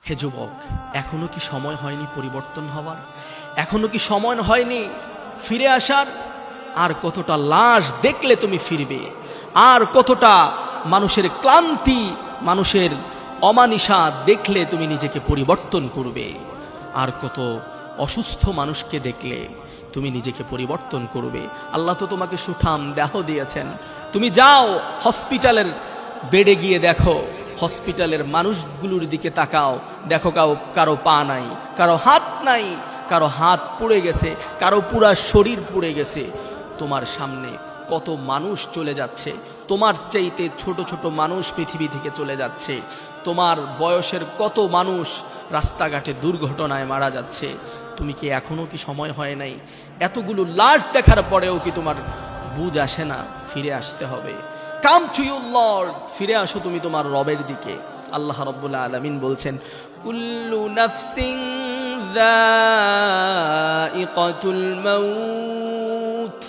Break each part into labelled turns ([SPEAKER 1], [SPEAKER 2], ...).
[SPEAKER 1] হে যুবক, এখনো কি সময় হয়নি পরিবর্তন হওয়ার? এখনো কি সময় হয়নি ফিরে আসার? আর কতটা লাশ দেখলে তুমি ফিরবে? আর কতটা মানুষের ক্লান্তি, মানুষের অমানিসা দেখলে তুমি নিজেকে পরিবর্তন করবে? আর কত অসুস্থ মানুষকে দেখলে তুমি নিজেকে পরিবর্তন করবে? আল্লাহ তো তোমাকে সুঠাম দেহ দিয়েছেন। তুমি যাও হসপিটালের বেডে গিয়ে দেখো, হসপিটালের মানুষগুলোর দিকে তাকাও, দেখো কারো পা নাই, কারো হাত নাই, কারো হাত পুড়ে গেছে, কারো পুরা শরীর পুড়ে গেছে। তোমার সামনে কত মানুষ চলে যাচ্ছে, তোমার চাইতে ছোট ছোট মানুষ পৃথিবী থেকে চলে যাচ্ছে। তোমার বয়সের কত মানুষ রাস্তাঘাটে দুর্ঘটনায় মারা যাচ্ছে। তুমি কি এখনো কি সময় হয় নাই? এতগুলো লাশ দেখার পরেও কি তোমার বুঝ আসে না ফিরে আসতে হবে? কাম টু ইউ লর্ড, ফিরে আসো তুমি তোমার রবের দিকে। আল্লাহ রাব্বুল আলামিন বলছেন, কুল্লু নাফসিন যায়িকাতুল মাউত,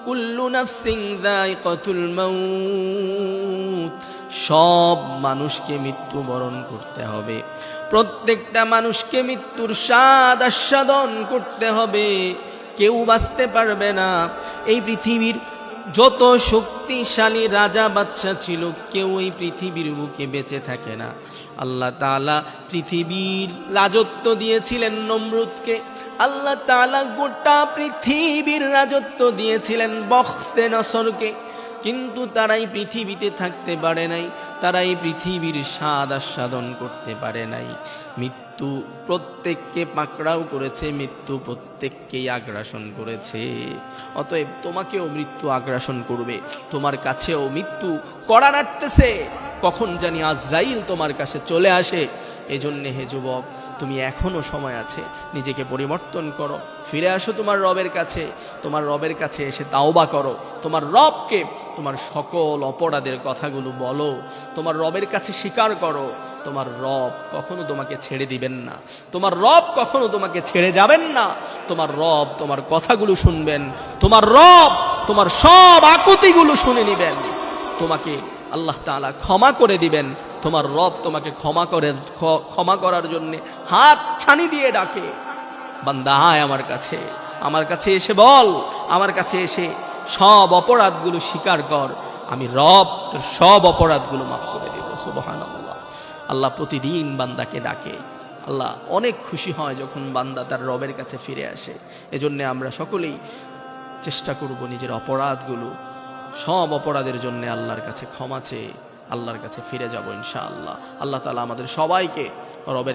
[SPEAKER 1] কুল্লু নাফসিন যায়িকাতুল মাউত। সব মানুষকে মৃত্যুবরণ করতে হবে, প্রত্যেকটা মানুষকে মৃত্যুর স্বাদ আস্বাদন করতে হবে। কেউ বাঁচতে পারবে না। এই পৃথিবীর যত শক্তিশালী রাজা বাদশা ছিল, কেউ এই পৃথিবীর বুকে বেঁচে থাকে না। আল্লাহ তাআলা পৃথিবীর রাজত্ব দিয়েছিলেন নমরুদকে। আল্লাহ তাআলা গোটা পৃথিবীর রাজত্ব দিয়েছিলেন বখতে নসরকে। কিন্তু তারাই পৃথিবীতে থাকতে পারে নাই, তারাই পৃথিবীর স্বাদ আস্বাদন করতে পারে নাই। মৃত্যু প্রত্যেককে পাকড়াও করেছে, মৃত্যু প্রত্যেককেই আগ্রাসন করেছে। অতএব তোমাকেও মৃত্যু আগ্রাসন করবে, তোমার কাছেও মৃত্যু কড়া নাড়তেছে। কখন জানি আজরাইল তোমার কাছে চলে আসে। এজন্যে হে যুবক, তুমি এখনো সময় আছে, নিজেকে পরিবর্তন করো, ফিরে আসো তোমার রবের কাছে। তোমার রবের কাছে এসে তাওবা করো, তোমার রবকে তোমার সকল অপরাধের কথাগুলো বলো, তোমার রবের কাছে স্বীকার করো। তোমার রব কখনো তোমাকে ছেড়ে দিবেন না, তোমার রব কখনো তোমাকে ছেড়ে যাবেন না। তোমার রব তোমার কথাগুলো শুনবেন, তোমার রব তোমার সব আকুতিগুলো শুনে নিবেন, তোমাকে আল্লাহ তাআলা ক্ষমা করে দিবেন। তোমার রব তোমাকে ক্ষমা করার জন্য হাত ছানি দিয়ে ডাকে, বান্দা আয় আমার কাছে এসে বল, আমার কাছে এসে সব অপরাধগুলো স্বীকার কর, আমি রব তোর সব অপরাধগুলো মাফ করে দেব। সুবহানাল্লাহ। আল্লাহ প্রতিদিন বান্দাকে ডাকে। আল্লাহ অনেক খুশি হয় যখন বান্দা তার রবের কাছে ফিরে আসে। এজন্য আমরা সকলেই চেষ্টা করব নিজের অপরাধগুলো, সব অপরাধের জন্য আল্লাহর কাছে ক্ষমা চেয়ে আল্লাহর কাছে ফিরে যাব ইনশাআল্লাহ। আল্লাহ তাআলা আমাদের সবাইকে রবের